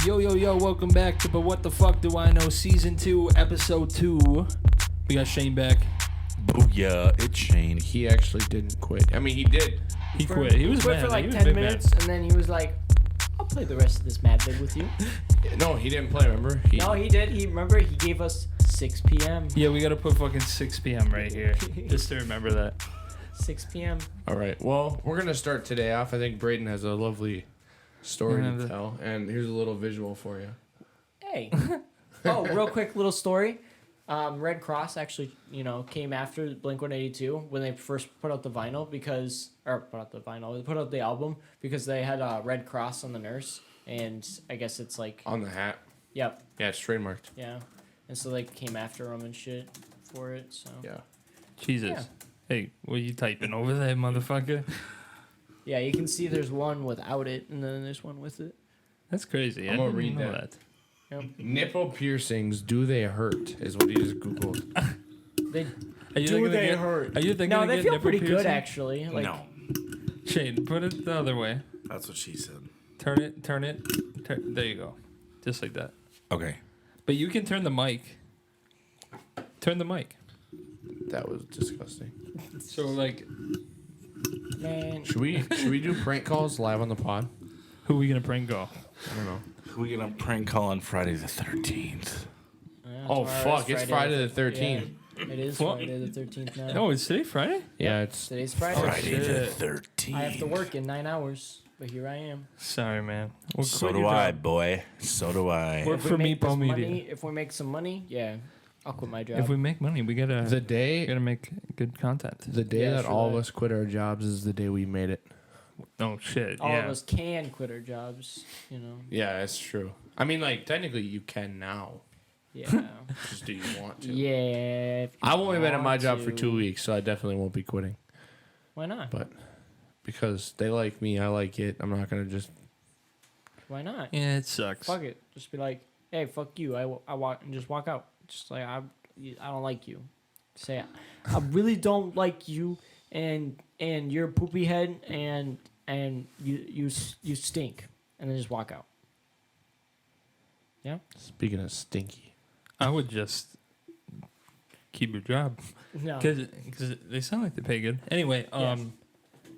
Yo, welcome back to But What the Fuck Do I Know, Season 2, Episode 2. We got Shane back. Booyah, it's Shane. He actually didn't quit. I mean, he did. He quit. He was quit mad. for like He was 10 big minutes, mad. and then he was like, I'll play the rest of this Mad Lib with you. No, he didn't play, remember? No, he did. Remember, he gave us 6 p.m. Yeah, we gotta put fucking 6 p.m. right here. Just to remember that. 6 p.m. All right. Well, we're going to start today off. I think Braden has a lovely story Yeah, to tell. And here's a little visual for you. Hey. Oh, real quick little story. Red Cross actually, came after Blink-182 when they first put out the vinyl they put out the album because they had a Red Cross on the nurse, and I guess it's like... On the hat. Yep. Yeah, it's trademarked. Yeah. And so they came after him and shit for it, so... Yeah. Jesus. Yeah. Hey, what are you typing over there, motherfucker? Yeah, you can see there's one without it, and then there's one with it. That's crazy. I'm I gonna didn't read know that. Yep. Nipple piercings, do they hurt? Is what he just Googled. They Are you thinking of hurt? Are you thinking No, of they getting feel nipple pretty good piercing? actually. Like, No, Shane, put it the other way. that's what she said. Turn it. There you go. Just like that. Okay. But you can turn the mic. Turn the mic. That was disgusting. So, like, man, Should we do prank calls live on the pod? who are we gonna prank call? I don't know. We're gonna prank call on Friday the 13th. Oh, fuck. It's Friday the 13th. Yeah, it is What? Friday the 13th now. Oh, is today Friday? Yeah, it's... Today's Friday. Friday the shit. 13th. I have to work in 9 hours, but here I am. Sorry, man. We'll So quit do your I, job. boy. So do I. Work for make Meatball this Media. money, if we make some money, yeah, I'll quit my job. If we make money, we gotta The day make good content. the day Yeah, that for all of that. us quit our jobs is the day we made it. Oh shit! All yeah. of us can quit our jobs, Yeah, that's true. I mean, like, technically you can now. Yeah. Just do you want to? Yeah. if you I've only been at my want job for to. 2 weeks, so I definitely won't be quitting. Why not? But because they like me, I like it. I'm not gonna just... Why not? Yeah, it sucks. Fuck it. Just be like, hey, fuck you. I walk and just walk out. Just like I don't like you. Say I really don't like you, and you're a poopy head, and you stink, and then just walk out. Yeah. Speaking of stinky. I would just keep your job No. because they sound like they pay good. Anyway,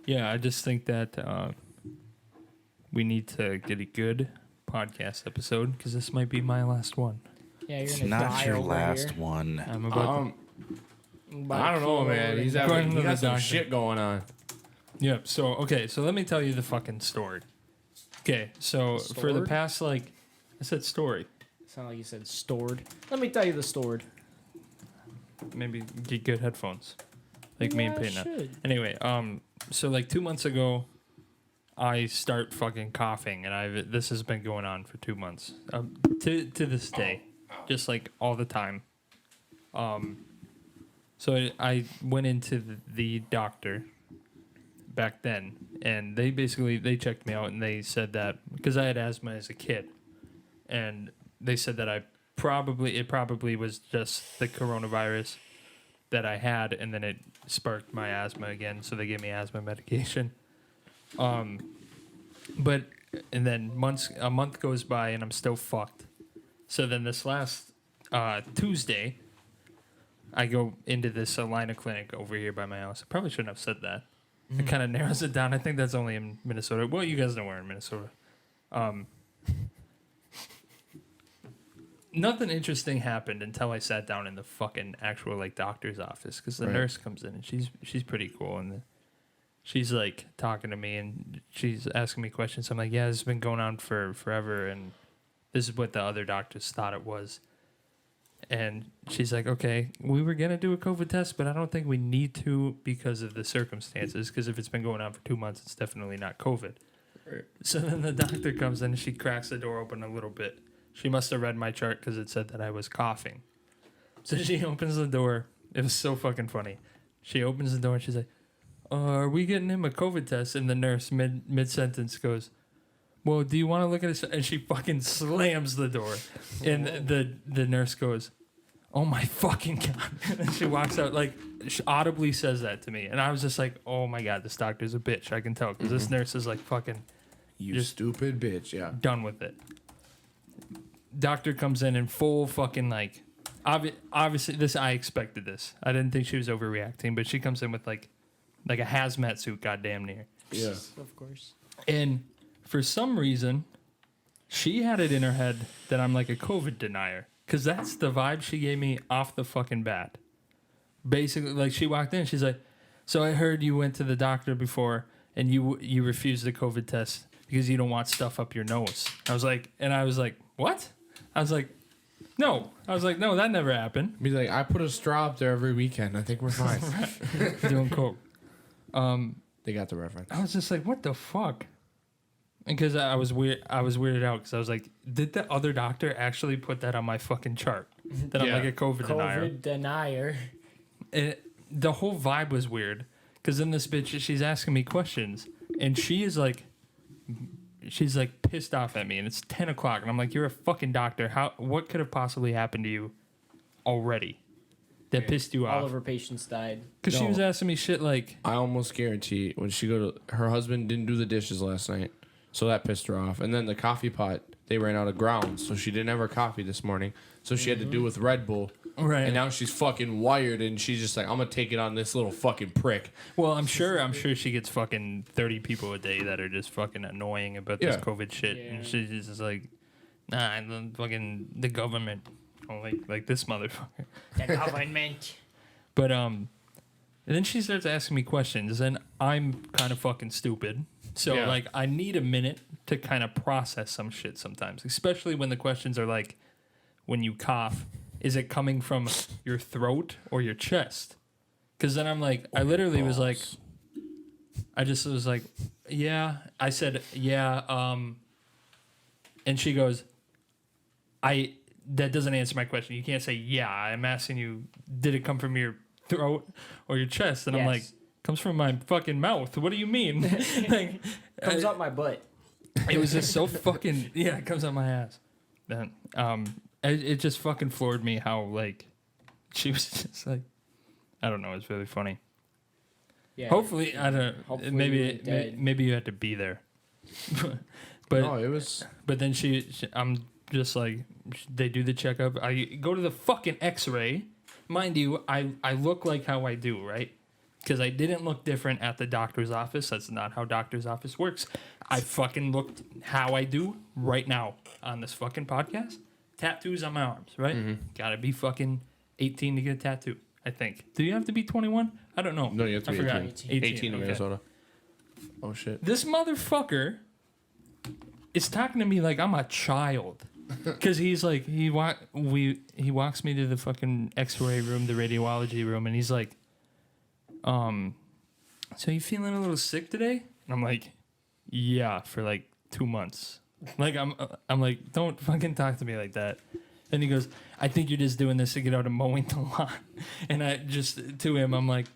yeah, I just think that we need to get a good podcast episode because this might be my last one. Yeah, you're It's gonna not die your over last here. one. I'm about I don't know, man. He's Going having to the got some doctor. shit going on. yeah. So let me tell you the fucking story. Okay, so for the Stored? past I said story. Sound like you said stored. Let me tell you the stored. Maybe get good headphones, like me and Yeah, I Peyton. should. Anyway, so like 2 months ago, I start fucking coughing, and this has been going on for 2 months, to this day, just like all the time. So I went into the doctor back then, and they checked me out, and they said that because I had asthma as a kid, and they said that it probably was just the coronavirus that I had, and then it sparked my asthma again, so they gave me asthma medication. But and then a month goes by and I'm still fucked. So then this last Tuesday, I go into this Alina clinic over here by my house. I probably shouldn't have said that. It kind of narrows it down. I think that's only in Minnesota. Well, you guys know we're in Minnesota. Nothing interesting happened until I sat down in the fucking actual doctor's office because the Right. nurse comes in and she's pretty cool and she's like talking to me and she's asking me questions. I'm like, yeah, this has been going on for forever and this is what the other doctors thought it was. And she's like, okay, we were gonna do a COVID test, but I don't think we need to because of the circumstances. Because if it's been going on for 2 months, it's definitely not COVID. Right. So then the doctor comes in and she cracks the door open a little bit. She must have read my chart because it said that I was coughing. So she opens the door. It was so fucking funny. She opens the door and she's like, are we getting him a COVID test? And the nurse mid-sentence goes, well, do you want to look at this? And she fucking slams the door. And the nurse goes, oh my fucking God. And she walks out, she audibly says that to me. And I was just like, oh my God, this doctor's a bitch. I can tell. Because this nurse is fucking You Just- stupid bitch, yeah. done with it. doctor comes in full fucking like, obviously this I expected this. I didn't think she was overreacting, but she comes in with like a hazmat suit, goddamn near. Yeah. Of course. And for some reason, she had it in her head that I'm like a COVID denier, because that's the vibe she gave me off the fucking bat. Basically, like she walked in, she's like, "So I heard you went to the doctor before and you refused the COVID test because you don't want stuff up your nose." I was like, "What?" I was like, "No." I was like, "No, that never happened." Be like, I put a straw up there every weekend. I think we're fine. Doing coke. They got the reference. I was just like, "What the fuck?" Because I was weirded out because I was like, "Did the other doctor actually put that on my fucking chart that I'm Yeah. like a COVID denier?" COVID denier. The whole vibe was weird because then this bitch, she's asking me questions and she's like pissed off at me, and it's 10 o'clock and I'm like, "You're a fucking doctor. What could have possibly happened to you already that pissed you All off?" of her patients died. Because she No. was asking me shit like, I almost guarantee when she her husband didn't do the dishes last night, so that pissed her off. And then the coffee pot, they ran out of grounds, so she didn't have her coffee this morning. So she had to do with Red Bull. right. And now she's fucking wired, and she's just like, I'm gonna take it on this little fucking prick. Well, I'm sure she gets fucking 30 people a day that are just fucking annoying about this Yeah. COVID shit, Yeah. and she's just like, "Nah, the government, like this motherfucker." The government. But and then she starts asking me questions, and I'm kind of fucking stupid. So Yeah. like I need a minute to kind of process some shit sometimes, especially when the questions are like, when you cough, is it coming from your throat or your chest? Because then I'm like, I literally was like, I just was like, "Yeah." I said, "Yeah." And she goes, that doesn't answer my question. You can't say, "Yeah." I'm asking you, did it come from your throat or your chest? And I'm Yes. like, "Comes from my fucking mouth. What do you mean?" Like, Comes up my butt. it was just so fucking, yeah, it comes out my ass. Then, it just fucking floored me how, like, she was just like, I don't know, it's really funny. Yeah. Hopefully, I don't, Hopefully maybe, you were dead. maybe you had to be there. But, No, it was. but then I'm just like, they do the checkup. I go to the fucking x-ray. Mind you, I look like how I do, right? Because I didn't look different at the doctor's office. That's not how doctor's office works. I fucking looked how I do right now on this fucking podcast. Tattoos on my arms, right? Gotta be fucking 18 to get a tattoo, I think. Do you have to be 21? I don't know. No, you have to I be forgot. 18. 18 in okay. Minnesota. Oh, shit. This motherfucker is talking to me like I'm a child. Because he's like, he walks me to the fucking x-ray room, the radiology room, and he's like, "So you feeling a little sick today?" And I'm like, "Yeah, for like 2 months." Like I'm like, "Don't fucking talk to me like that." And he goes, "I think you're just doing this to get out of mowing the lawn." And I just, to him, I'm like,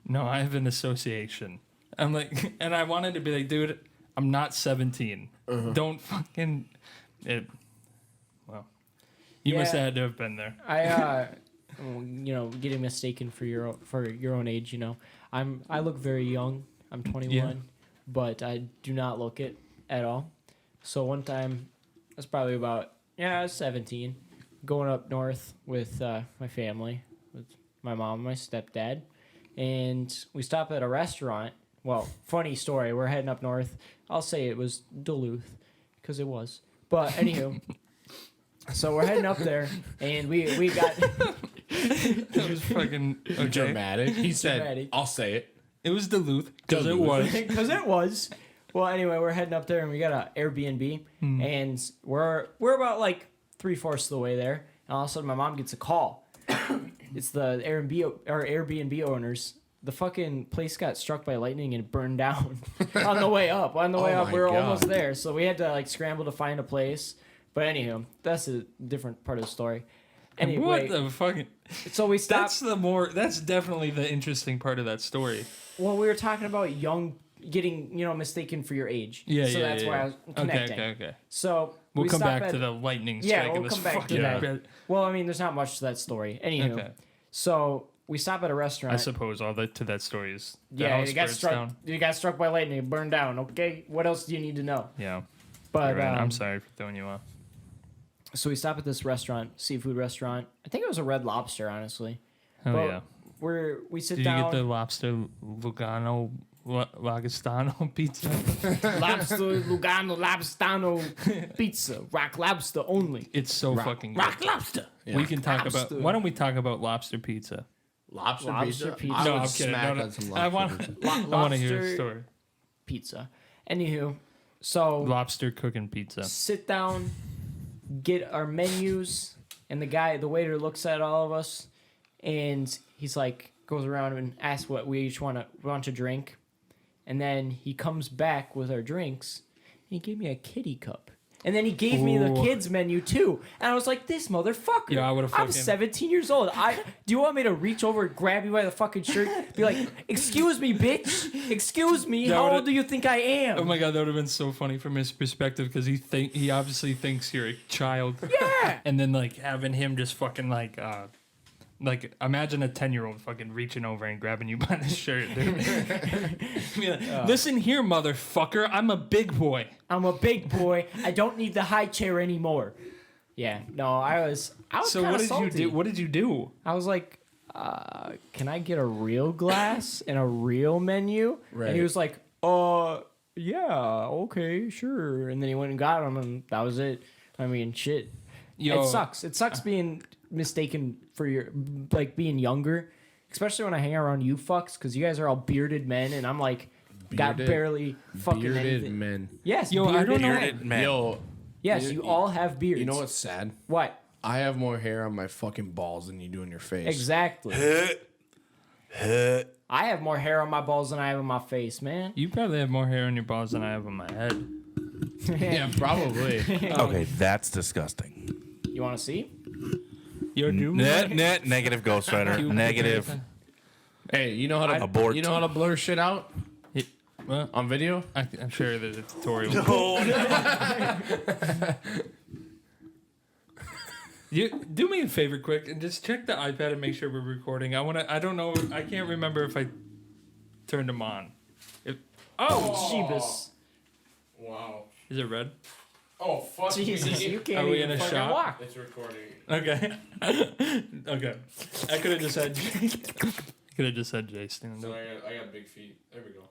"No, I have an association." I'm like, and I wanted to be like, "Dude, I'm not 17. Don't fucking." Well, you must Yeah. have had to have been there. I getting mistaken for your own age, I look very young. I'm 21, but I do not look it at all. So one time, I was probably about I was 17, going up north with my family, with my mom and my stepdad, and we stopped at a restaurant. Well, funny story. We're heading up north. I'll say it was Duluth, because it was. But anywho. So we're heading up there, and we got. It was fucking okay. Dramatic. He said, Dramatic. I'll say it. It was Duluth because it Duluth. was. Because it was. Well, anyway, we're heading up there, and we got an Airbnb, and we're about like 3/4 of the way there, and all of a sudden my mom gets a call. It's the Airbnb owners. The fucking place got struck by lightning and burned down on the way up. On the way Oh up, my we were God. almost there, so we had to like scramble to find a place. But anywho, that's a different part of the story. Anyway, What the fucking? so we stopped. That's definitely the interesting part of that story. Well, we were talking about getting mistaken for your age. Yeah, so yeah. that's yeah, why yeah. I was connecting. Okay. So We'll we come stop back to the lightning Yeah, strike. we'll in this come back to fucking that. bed. Well, I mean, there's not much to that story. Anywho, Okay. so we stop at a restaurant. I suppose all that to that story is the Yeah, house you got burns struck. down. You got struck by lightning, it burned down. Okay, what else do you need to know? Yeah, But you're right. I'm um, sorry for throwing you off. So we stop at this restaurant, seafood restaurant. I think it was a Red Lobster, honestly. Oh But yeah. we sit Did down. you get the lobster Lagostano pizza? Lobster Lugano Lobstano pizza, rock lobster only. It's so fucking good. Rock lobster. We can talk Lobster. about. Why don't we talk about lobster pizza? Lobster Lobster pizza. I No, would I'm kidding. smack No, on some I lobster want. pizza. I want to hear a Lobster story. pizza. Anywho, so Lobster cooking pizza. sit down, get our menus, and the waiter looks at all of us, and he's like, goes around and asks what we each want to drink, and then he comes back with our drinks, and he gave me a kitty cup. And then he gave me the Ooh. kids menu too, and I was like, "This motherfucker!" Yeah, I would've I'm fucking- 17 years old. Do you want me to reach over, and grab you by the fucking shirt, be like, "Excuse me, bitch! Excuse me! That How would've- old do you think I am?" Oh my god, that would have been so funny from his perspective because he obviously thinks you're a child. Yeah. And then like having him just fucking like imagine a 10-year-old fucking reaching over and grabbing you by the shirt, dude. Be like, listen here, motherfucker. I'm a big boy. I'm a big boy. I don't need the high chair anymore. Yeah, no, I was So kinda what did salty. you do? What did you do? I was like, can I get a real glass and a real menu? And he Right. was like, yeah, okay, sure. And then he went and got them, and that was it. I mean, shit. Yo, It sucks. It sucks being mistaken for being younger, especially when I hang around you fucks, because you guys are all bearded men, and I'm like, got Bearded- barely fucking Bearded anything. men. Yes, Yo, I bearded don't know. men. Bearded man. Yo, Yes, you all have beards. you know what's sad? What? I have more hair on my fucking balls than you do on your face. Exactly. I have more hair on my balls than I have on my face, man. You probably have more hair on your balls than I have on my head. Yeah, probably. Okay, that's disgusting. You want to see? Yo, do Negative Ghost Rider. Negative. Hey, you know how to Abort. You know how to blur shit out Well, on video? I'm sure there's a tutorial. You do me a favor, quick, and just check the iPad and make sure we're recording. I don't know. I can't remember if I turned them on. Jeebus. Wow. Is it red? Oh fuck Jesus, you can't Are we even in a fucking shot? walk. It's recording. Okay. Okay. I could have just said. Could have just said Jason. So I got big feet. There we go.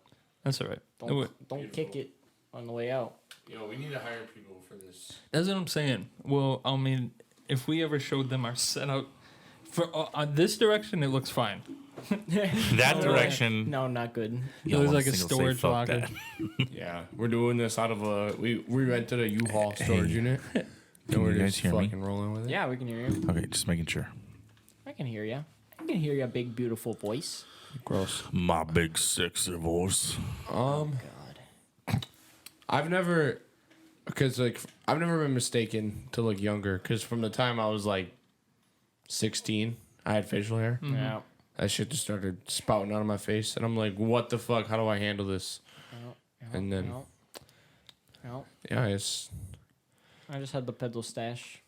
That's all right. Don't kick it on the way out. Yo, we need to hire people for this. That's what I'm saying. Well, I mean, if we ever showed them our setup for this direction, it looks fine. That direction. No, not good. you It don't was want like a single say storage fuck locker. that. Yeah, we're doing this out of a we rented a U-Haul storage unit. And we're you guys just hear me? fucking rolling with it. Yeah, we can hear you. Okay, just making sure. I can hear you. I can hear your big, beautiful voice. Gross. My big sexy voice. God. I've never been mistaken to look younger because from the time I was like 16, I had facial hair. Yeah. That shit just started spouting out of my face, and I'm like, what the fuck? How do I handle this? And then yeah, it's I just had the pedal stash.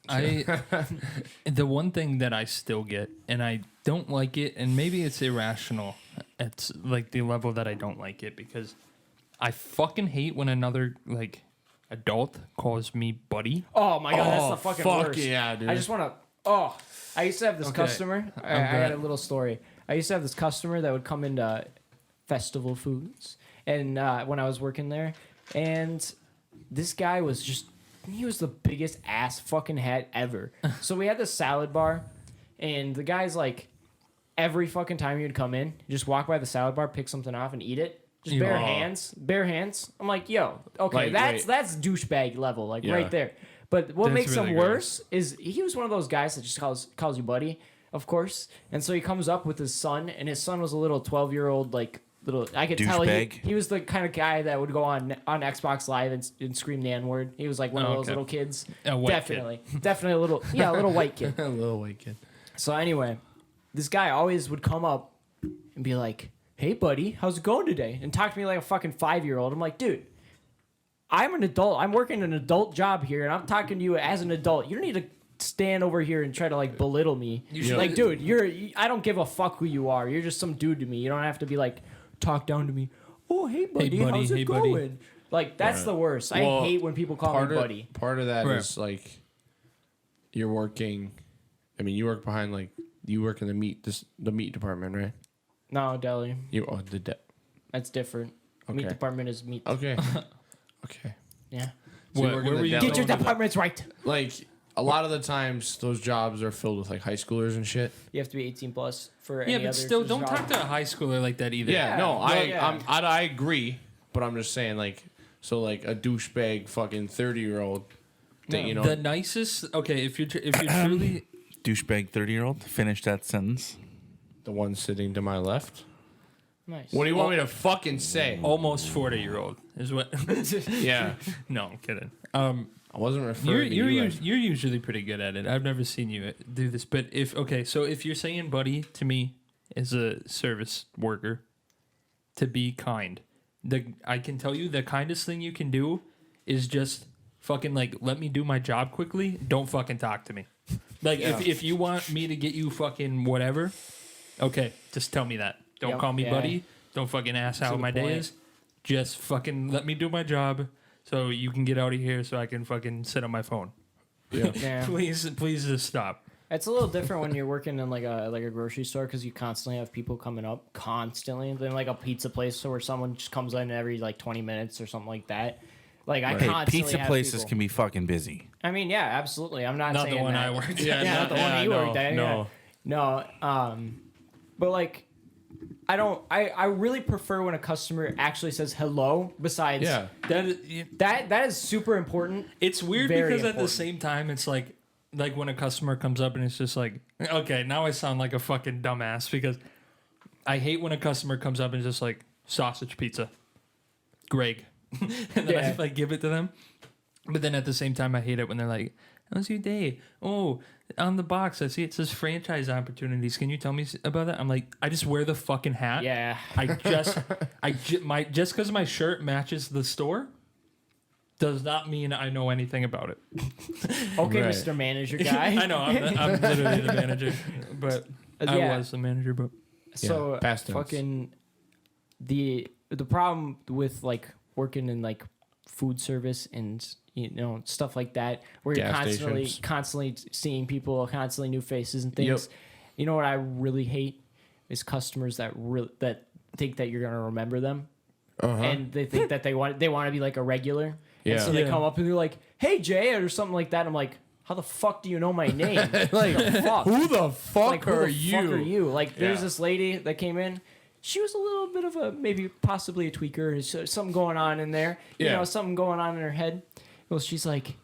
The one thing that I still get, and I don't like it, and maybe it's irrational. It's like the level that I don't like it because I fucking hate when another like adult calls me buddy. Oh my god, that's Oh, the fucking fuck worst. yeah, dude. I just want to. Oh, I used to have this Okay. customer. I I'm got glad. a little story. I used to have this customer that would come into festival foods, and when I was working there, and this guy was just. He was the biggest ass fucking head ever. So we had this salad bar, and the guy's like, every fucking time he would come in, he'd just walk by the salad bar, pick something off, and eat it. Just bare Oh. hands, bare hands. I'm like, yo, okay, Like, that's wait. douchebag level, like Yeah. right there. But what That's makes really him gross. worse is he was one of those guys that just calls you buddy, of course. And so he comes up with his son, and his son was a little 12-year-old like little. I could tell Douchebag? he was the kind of guy that would go on Xbox Live and scream the N-word. He was like one of Oh, those okay. little kids. A white kid. Definitely a little white kid. a little white kid. So anyway, this guy always would come up and be like, "Hey, buddy, how's it going today?" And talk to me like a fucking 5-year-old. I'm like, dude, I'm an adult. I'm working an adult job here, and I'm talking to you as an adult. You don't need to stand over here and try to like belittle me. should- Like, dude, I don't give a fuck who you are. You're just some dude to me. You don't have to be like, talk down to me. Oh, hey, buddy, buddy, how's it hey, buddy." going? Like, that's the worst. I Well, hate when people call me buddy. Part of that is Right. like you're working. I mean, you work behind you work in the meat department, right? No, deli. That's different. Okay. Meat department is meat. Okay. Okay. Yeah. So you work in the deli. Get your departments right. Like a lot of the times, those jobs are filled with like high schoolers and shit. You have to be 18 plus for Yeah, any but other still, don't job. talk to a high schooler like that either. Yeah, no, Yeah. I agree, but I'm just saying like a douchebag fucking 30-year-old that you know. The nicest. Okay, if you're truly Douchebag 30-year-old. Finish that sentence. The one sitting to my left. Nice. What do you want me to fucking say? almost 40-year-old is what. Yeah, No, I'm kidding. I wasn't referring to you. You're usually pretty good at it. I've never seen you do this, but so if you're saying buddy to me as a service worker, to be kind, I can tell you the kindest thing you can do is just fucking like let me do my job quickly. Don't fucking talk to me. Like if you want me to get you fucking whatever, okay, just tell me that. Don't call me buddy. Don't fucking ask how my day is. Just fucking let me do my job. So you can get out of here so I can fucking sit on my phone. Yeah. Yeah. Please just stop. It's a little different when you're working in like a grocery store because you constantly have people coming up constantly. Then like a pizza place where someone just comes in every like 20 minutes or something like that. Like I Hey, constantly pizza have places people. can be fucking busy. I mean, yeah, absolutely. I'm not Not saying the one that. I worked at. Yeah, Yeah, not the one you worked at. No. Yeah. No. But like, I really prefer when a customer actually says hello. Besides, Yeah. that is super important. It's weird Very because at important. the same time, it's like when a customer comes up and it's just like, okay, now I sound like a fucking dumbass because I hate when a customer comes up and is just like sausage pizza, Greg, and then I like give it to them. But then at the same time, I hate it when they're like, "How's your day? Oh, on the box, I see it says franchise opportunities. Can you tell me about that?" I'm like, I just wear the fucking hat. Yeah. Just because my shirt matches the store does not mean I know anything about it. Okay, Right. Mr. Manager guy. I know I'm literally the manager, but I Yeah. was the manager. But So past tense. fucking the problem with like working in like food service and stuff like that where you're Gas stations. constantly seeing people, constantly new faces and things. Yep. You know what I really hate is customers that think that you're gonna remember them and they think that they want to be like a regular. Yeah. And so they Yeah. come up and they're like, "Hey Jay," or something like that. I'm like, "How the fuck do you know my name?" Like, fuck. Who the fuck Like, who are the you? fuck are you? Like, there's Yeah. this lady that came in. She was a little bit of a maybe possibly a tweaker. There's something going on in there. You Yeah. know, something going on in her head. Well, she's like,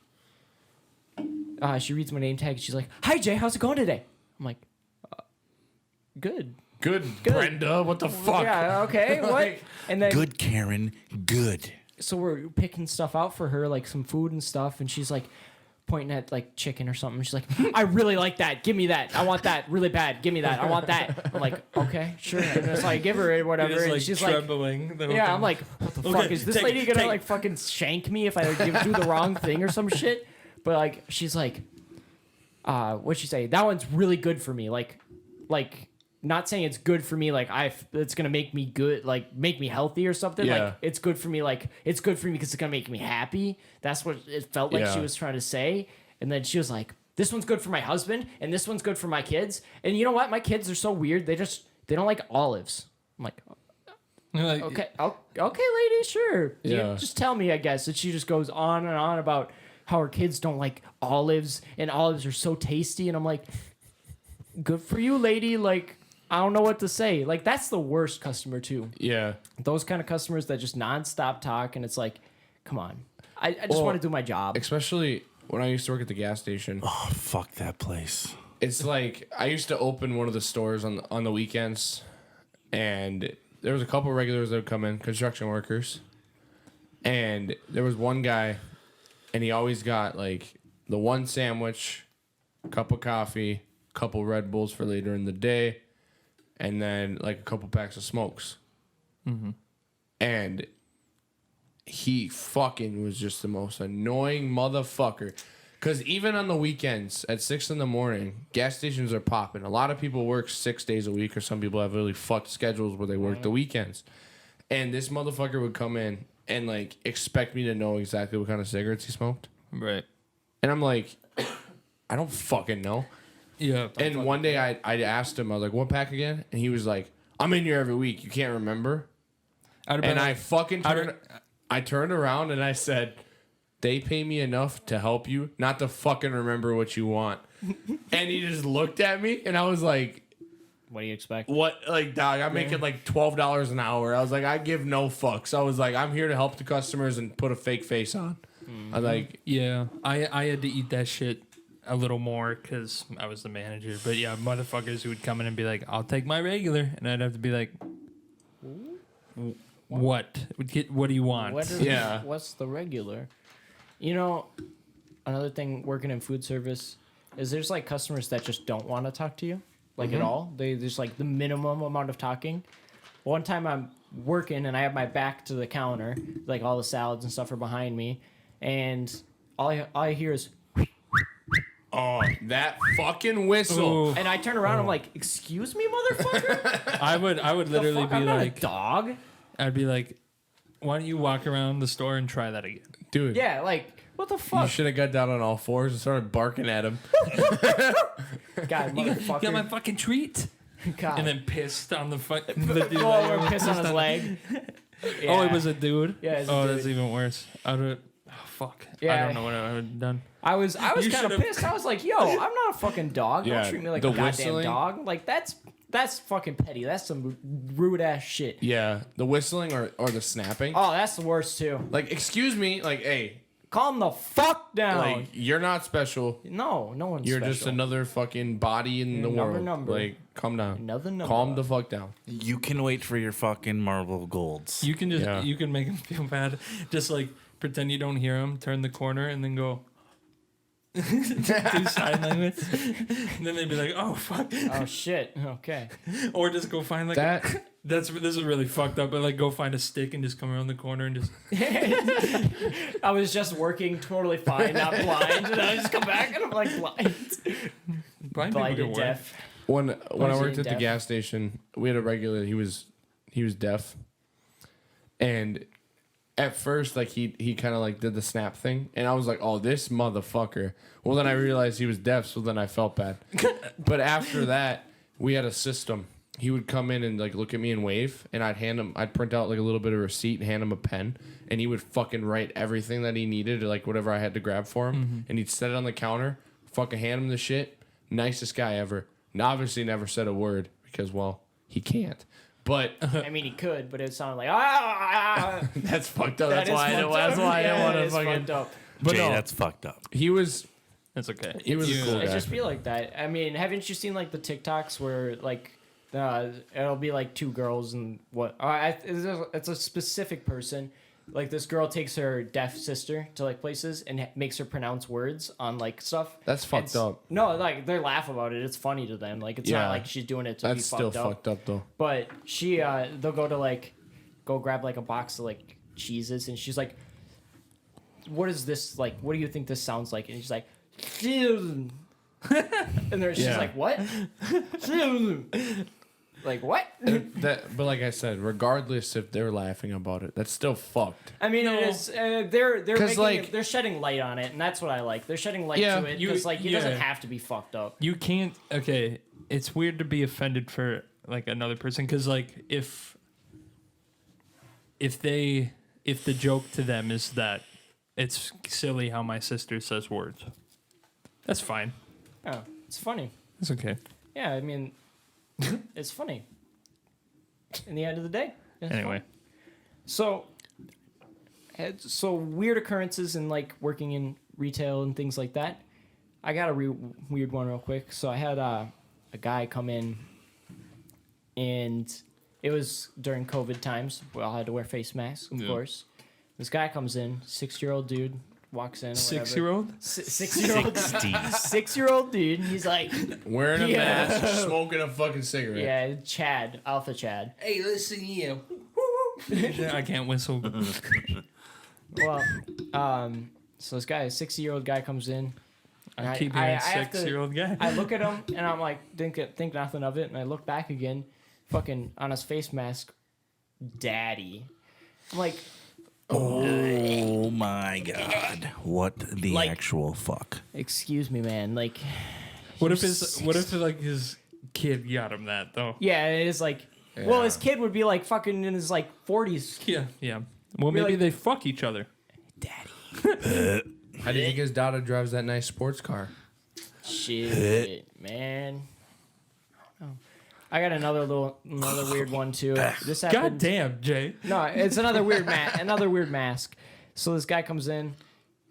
she reads my name tag. And she's like, "Hi Jay, how's it going today?" I'm like, "Good." Good, Brenda. What the fuck? Yeah. Okay. What? And then Good, Karen. Good. so we're picking stuff out for her, like some food and stuff, and she's like pointing at like chicken or something. She's like, "I really like that. Give me that. I want that really bad. Give me that. I want that." I'm like, "Okay, sure." And so I give her it, whatever, just, and like, she's like, trembling. the whole "Yeah." thing. I'm like, "What the Okay, fuck is this take lady it, gonna take like it. fucking shank me if I do the wrong thing or some shit?" But like, she's like, what'd she say? "That one's really good for me." Like. Not saying it's good for me, like it's gonna make me good, like make me healthy or something. Yeah. Like it's good for me, it's good for me because it's gonna make me happy. That's what it felt like she Yeah. was trying to say. And then she was like, "This one's good for my husband, and this one's good for my kids." And you know what? My kids are so weird. They don't like olives. I'm like, Like, okay, lady, sure. Yeah. Just tell me, I guess. And she just goes on and on about how her kids don't like olives, and olives are so tasty. And I'm like, good for you, lady. Like, I don't know what to say. Like, that's the worst customer too. Yeah. Those kind of customers that just nonstop talk, and it's like, come on. I just Well, want to do my job. Especially when I used to work at the gas station. Oh, fuck that place. It's like I used to open one of the stores on the weekends, and there was a couple regulars that would come in, construction workers, and there was one guy, and he always got like the one sandwich, cup of coffee, couple Red Bulls for later in the day, and then like a couple packs of smokes. And he fucking was just the most annoying motherfucker. Because even on the weekends at 6 a.m, gas stations are popping. A lot of people work 6 days a week, or some people have really fucked schedules where they work the weekends. And this motherfucker would come in and like expect me to know exactly what kind of cigarettes he smoked. right. And I'm like, I don't fucking know. Yeah. And one day I asked him, I was like, what pack again? And he was like, I'm in here every week. You can't remember? And I fucking I turned around and I said, they pay me enough to help you, not to fucking remember what you want. And he just looked at me and I was like, What do you expect? what? Like, dog, I'm making like $12 an hour. I was like, I give no fucks. I was like, I'm here to help the customers and put a fake face on. I was like, yeah, I had to eat that shit a little more because I was the manager. But yeah, motherfuckers who would come in and be like, I'll take my regular. And I'd have to be like, what? What do you want? Yeah. What's the regular? You know, another thing working in food service is there's like customers that just don't want to talk to you, like at all. They just like the minimum amount of talking. One time I'm working and I have my back to the counter, like all the salads and stuff are behind me, and all I hear is, oh, that fucking whistle. Ooh. and I turn around, I'm like, excuse me, motherfucker. I would literally be I'm not a like, dog. I'd be like, why don't you walk around the store and try that again? Dude. Yeah, like what the You fuck, should have got down on all fours and started barking at him. God, You motherfucker. got my fucking treat. God. And then pissed on the fucking the dude. go that over you and piss on pissed his leg. Oh, Yeah. it was a dude. Yeah, it was a oh, dude. that's even worse. I would. Oh, fuck. I Yeah. don't know what I would have done. I was You kind of should've- pissed. I was like, "Yo, I'm not a fucking dog. Yeah, Don't treat me like the a goddamn whistling- dog. Like that's fucking petty. That's some rude ass shit. Yeah. The whistling or the snapping. Oh, that's the worst too. Like, excuse me. Like, hey, Calm the fuck down. like, you're not special. no one's You're special. just another fucking body in the Another world. number. Like, calm down. Another number. Calm the fuck down. You can wait for your fucking marble golds. You can just Yeah. you can make him feel bad. Just like pretend you don't hear him, turn the corner, and then go. Do sign language. And then they'd be like, "Oh fuck," Oh shit. Okay. or just go find like That this is really fucked up. But like go find a stick and just come around the corner and just. I was just working totally fine, not blind, and I just come back and I'm like blind, Blind people blind can and work. deaf. when I Was he worked at the deaf? gas station, we had a regular. He was deaf, and at first, like he kind of like did the snap thing, and I was like, "Oh, this motherfucker." Well, then I realized he was deaf, so then I felt bad. But after that, we had a system. He would come in and like look at me and wave, and I'd print out like a little bit of receipt and hand him a pen, and he would fucking write everything that he needed, like whatever I had to grab for him, and he'd set it on the counter, fucking hand him the shit. Nicest guy ever. And obviously never said a word because, well, he can't. But I mean, he could, but it sounded like ah. that's fucked up. That That's is why I fucked didn't, up. that's why I didn't Yeah, want it to is fucking. fucked up. But Jay, no, that's fucked up. he was That's okay. He was a cool It guy. just be like that. I mean, haven't you seen like the TikToks where like it'll be like two girls and what? It's a specific person. Like this girl takes her deaf sister to like places and makes her pronounce words on like stuff. That's fucked up. No, like they laugh about it. It's funny to them. Like it's Yeah. not like she's doing it to That's be still fucked up. fucked up though. But she they'll go to like go grab like a box of like cheeses and she's like, what is this like? What do you think this sounds like? And she's like, and she's Yeah. like, what? Like what? But like I said, regardless if they're laughing about it, that's still fucked. I mean, it is. They're 'Cause, making like- they're shedding light on it, and that's what I like. They're shedding light Yeah, to it you- because like it yeah. doesn't have to be fucked up. You can't. Okay, it's weird to be offended for like another person because like if the joke to them is that it's silly how my sister says words, that's fine. Oh, it's funny. It's okay. Yeah, I mean, it's funny. In the end of the day. It's Anyway, funny. So weird occurrences in like working in retail and things like that. I got a weird one real quick. So I had a guy come in, and it was during COVID times. We all had to wear face masks, of Yeah. course. This guy comes in, 6-year-old dude, walks in. or whatever. 6-year-old. 6-year-old, 6-year-old dude. He's like, Wearing a Yeah. mask, smoking a fucking cigarette. yeah, Chad, Alpha Chad. Hey, listen here. I can't whistle. Well, so this guy, a 60-year-old guy, comes in. And I keep hearing have to- 6-year-old guy. I look at him and I'm like, think nothing of it. And I look back again, fucking on his face mask, daddy. I'm like, Oh Oh my god! What the Like- actual fuck? Excuse me, man. Like, What if like his kid got him that though? yeah, it is like. Well, Yeah. his kid would be like fucking in his like 40s. Yeah, yeah. Well, Be maybe like- they fuck each other. Daddy. How do you think his daughter drives that nice sports car? Shit, man. Oh. I got another weird one too. This God happened. damn, Jay. No, it's another weird mask. So this guy comes in,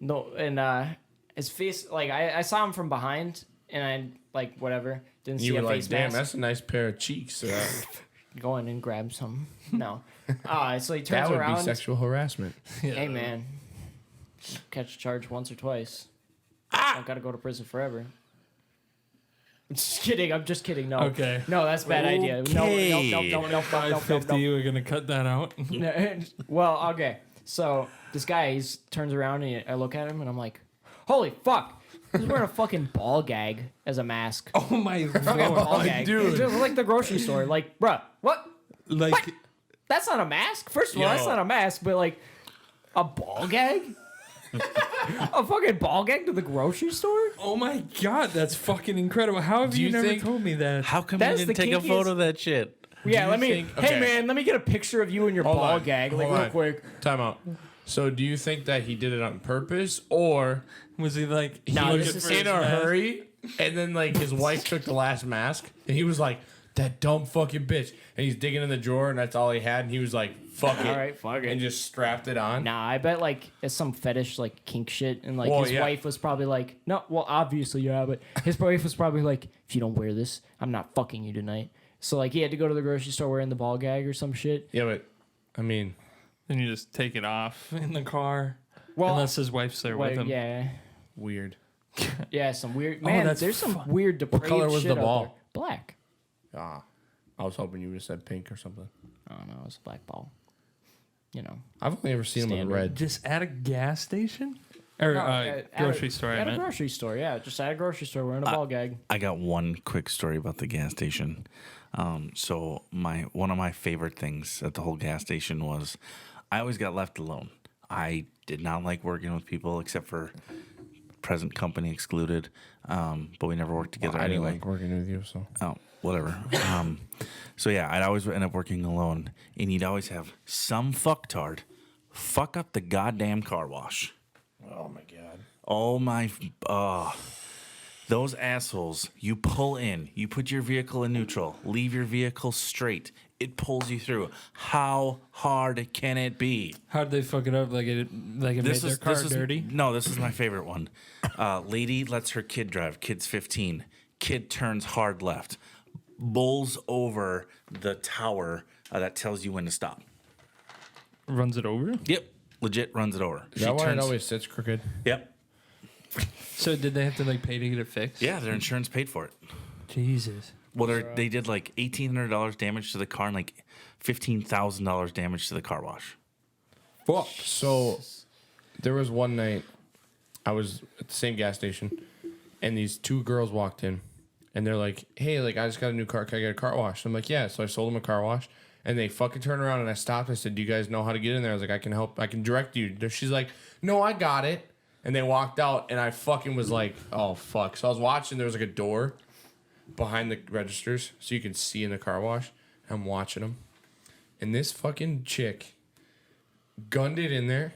and his face, like I saw him from behind, and I like whatever didn't see You a were like, face damn, mask. that's a nice pair of cheeks. Go in and grab some. No, so he turns That would around. be sexual harassment. Hey man, catch a charge once or twice. Ah! Don't gotta go to prison forever. I'm just kidding. I'm just kidding. No. Okay. No, that's a bad idea. Okay. No. 550, we're gonna cut that out. Well, okay. So this guy, turns around and I look at him and I'm like, holy fuck. He's wearing a fucking ball gag as a mask. Oh my Ball lord, gag. dude! Just like the grocery store. Like, bruh, what? Like, What? That's not a mask. First of all, that's Yo. not a mask, but like a ball gag? A fucking ball gag to the grocery store? oh my god, that's fucking incredible. How have Do you you never think- told me that? How come That's you didn't the take a kinkiest- photo of that shit? Yeah, you let me. think- Hey okay. man, let me get a picture of you and your Hold ball on. gag, like Hold real on. quick. Time out. So do you think that he did it on purpose or Was he like he Nah, looking this is for in his a mask? hurry? And then like his wife took the last mask and he was like, that dumb fucking bitch. And he's digging in the drawer and that's all he had. And he was like, fuck it. All right, fuck it. And just strapped it on. Nah, I bet like it's some fetish like kink shit, and like Well, his yeah. wife was probably like, no, well obviously yeah, but his wife was probably like, if you don't wear this, I'm not fucking you tonight. So like he had to go to the grocery store wearing the ball gag or some shit. Yeah, but I mean, Then you just take it off in the car. Well, Unless his wife's there with him. yeah, weird. yeah, some weird man. that's There's some weird depraved color was shit the out ball? there. Black. Ah, I was hoping you would have said pink or something. I don't know. It's a black ball. You know. I've only ever seen him with Standard. red. Just at a gas station? Or grocery store, I At a meant. grocery store, yeah. Just at a grocery store wearing a ball gag. I got one quick story about the gas station. So one of my favorite things at the whole gas station was I always got left alone. I did not like working with people except for present company excluded. But we never worked together I didn't anyway. like working with you, so. Oh, whatever. So yeah, I'd always end up working alone, and you'd always have some fucktard fuck up the goddamn car wash. Oh my god. Oh my, those assholes. You pull in, you put your vehicle in neutral, leave your vehicle straight. It pulls you through. How hard can it be? How'd they fuck it up? Like it made their car dirty? No, this is my favorite one. Lady lets her kid drive. Kid's 15. Kid turns hard left. Bowls over the tower that tells you when to stop. Runs it over? Yep. Legit runs it over. Is that why it always sits crooked? Yep. So did they have to like pay to get it fixed? Yeah, their insurance paid for it. Jesus. Well, they did like $1,800 damage to the car and like $15,000 damage to the car wash. Fuck. So there was one night I was at the same gas station and these two girls walked in and they're like, hey, like I just got a new car. Can I get a car wash? I'm like, yeah. So I sold them a car wash and they fucking turned around and I stopped. I said, do you guys know how to get in there? I was like, I can help. I can direct you. She's like, no, I got it. And they walked out and I fucking was like, oh, fuck. So I was watching. There was like a door behind the registers so you can see in the car wash. I'm watching them. And this fucking chick gunned it in there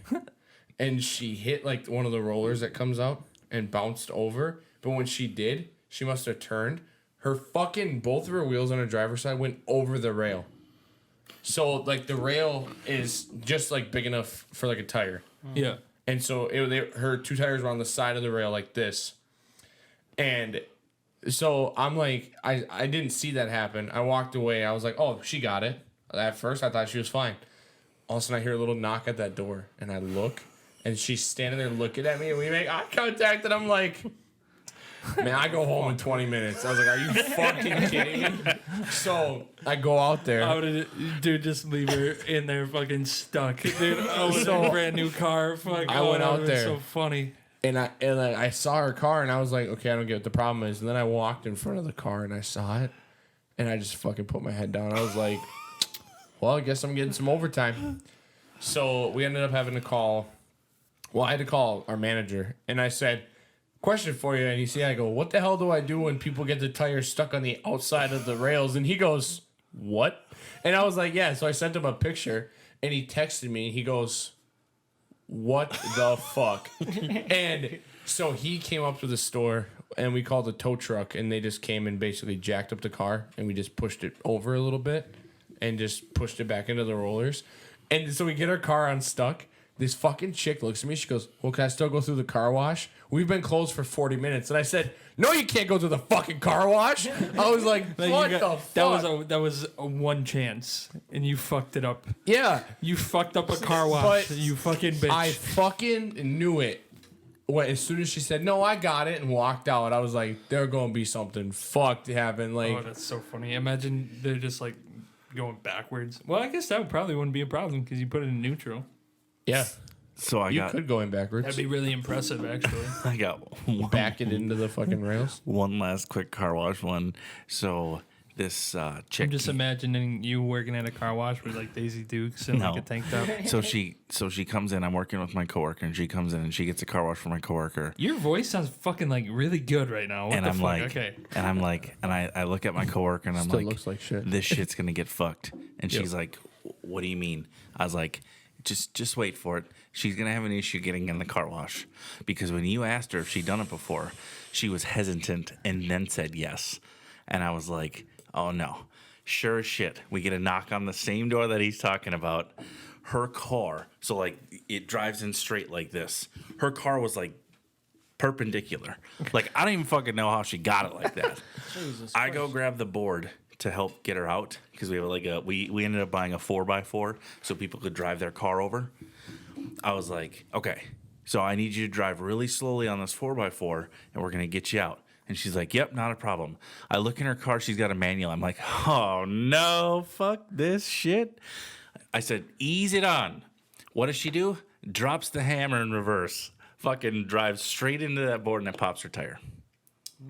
and she hit like one of the rollers that comes out and bounced over. But when she did, she must have turned. Her fucking, both of her wheels on her driver's side went over the rail. So like the rail is just like big enough for like a tire. Yeah. And so her two tires were on the side of the rail like this. And so I'm like, I didn't see that happen. I walked away. I was like, oh, she got it. At first, I thought she was fine. All of a sudden, I hear a little knock at that door. And I look. And she's standing there looking at me. And we make eye contact. And I'm like, man, I go home in 20 minutes. I was like, are you fucking kidding me? So I go out there. How did it, dude, just leave her in there fucking stuck. Dude, with a brand new car. Fuck, I went that out would've been there. so funny. And I saw her car, and I was like, okay, I don't get what the problem is. And then I walked in front of the car, and I saw it, and I just fucking put my head down. I was like, well, I guess I'm getting some overtime. So we ended up having to call Well, I had to call our manager, and I said, question for you. And you see, I go, what the hell do I do when people get the tires stuck on the outside of the rails? And he goes, what? And I was like, yeah. So I sent him a picture, and he texted me. He goes, what the fuck? And so he came up to the store, and we called a tow truck, and they just came and basically jacked up the car, and we just pushed it over a little bit and just pushed it back into the rollers. And so we get our car unstuck. This fucking chick looks at me. She goes, well, can I still go through the car wash? We've been closed for 40 minutes. And I said, no, you can't go through the fucking car wash. I was like, what the fuck? That was a one chance, and you fucked it up. Yeah. You fucked up a car wash. But You fucking bitch. I fucking knew it. As soon as she said, no, I got it, and walked out, I was like, there's going to be something fucked happen. Like, oh, that's so funny. Imagine they're just like going backwards. Well, I guess that probably wouldn't be a problem because you put it in neutral. yeah. So I You got could go in backwards. That'd be really impressive, actually. I got one, Back it into the fucking rails. one last quick car wash one. So this chick. I'm just imagining you working at a car wash with like Daisy Dukes and like No. a tank top. So she comes in. I'm working with my coworker, and she comes in and she gets a car wash for my coworker. Your voice sounds fucking like really good right now. What And the I'm fuck? like, Okay. and I look at my coworker and I'm Still like, looks like shit. this shit's gonna get fucked. And she's like, what do you mean? I was like, just wait for it. She's gonna have an issue getting in the car wash because when you asked her if she'd done it before, she was hesitant and then said yes. And I was like, oh no. Sure as shit, we get a knock on the same door that he's talking about. Her car, so like it drives in straight like this. Her car was like perpendicular. Like I don't even fucking know how she got it like that. Jesus I go grab the board to help get her out because we have like we ended up buying a 4x4 so people could drive their car over. I was like, okay, so I need you to drive really slowly on this 4x4 and we're gonna get you out. And she's like, yep, not a problem. I look in her car, she's got a manual. I'm like, oh no, fuck this shit. I said, ease it on. What does she do? Drops the hammer in reverse. Fucking drives straight into that board and it pops her tire.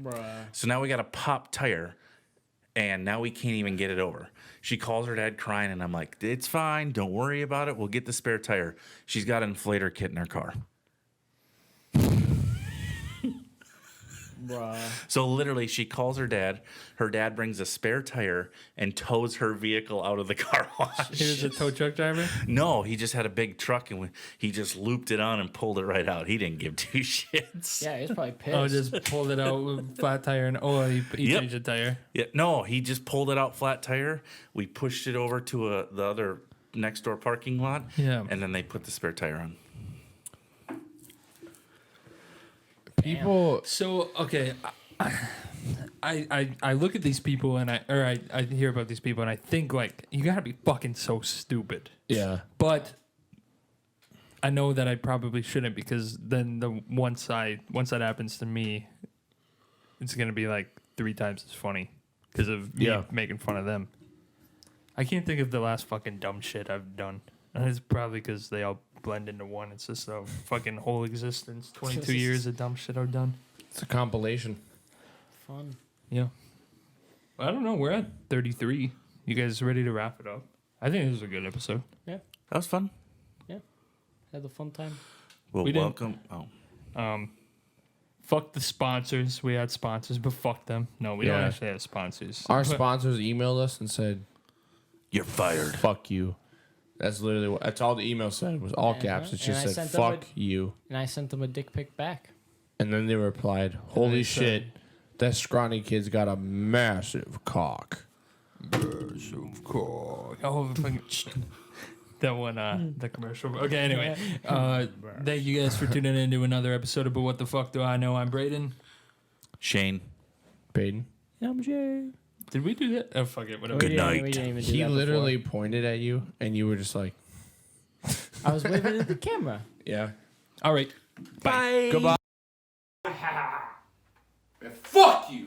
Bruh. So now we got a pop tire and now we can't even get it over. She calls her dad crying and I'm like, it's fine. Don't worry about it. We'll get the spare tire. She's got an inflator kit in her car. Bruh. So literally, she calls her dad. Her dad brings a spare tire and tows her vehicle out of the car wash. He was a tow truck driver? No, he just had a big truck and he just looped it on and pulled it right out. He didn't give two shits. Yeah, he's probably pissed. Oh, just pulled it out with flat tire and he Yep. changed the tire. Yeah, no, he just pulled it out flat tire. We pushed it over to the other next door parking lot. Yeah. And then they put the spare tire on. People, So okay, I look at these people and I hear about these people and I think like you gotta be fucking so stupid. yeah. But I know that I probably shouldn't because then once that happens to me, it's gonna be like 3 times as funny because of me making fun of them. I can't think of the last fucking dumb shit I've done, and it's probably because they all blend into one. It's just a fucking whole existence. 22 years of dumb shit I've done. It's a compilation. Fun. Yeah. I don't know. We're at 33. You guys ready to wrap it up? I think this was a good episode. That was fun. Had a fun time. Well, We didn't- welcome. Oh. Fuck the sponsors. We had sponsors, but fuck them. No, we don't Yeah. actually have sponsors. Our But- sponsors emailed us and said, You're fired. fuck you. That's literally that's all the email said. Was all caps. It And I just said, sent them fuck you. And I sent them a dick pic back. And then they replied, holy they shit, said- that scrawny kid's got a massive cock. Oh, fucking that one, the commercial. Okay, anyway. Thank you guys for tuning in to another episode of But What the Fuck Do I Know? I'm Braden. Shane. Peyton. I'm Jay. Did we do that? Oh, fuck it. Whatever. Good night. We didn't even do He that literally pointed at you and you were just like, before. I was waving at the camera. yeah. All right. Bye. Goodbye. Fuck you.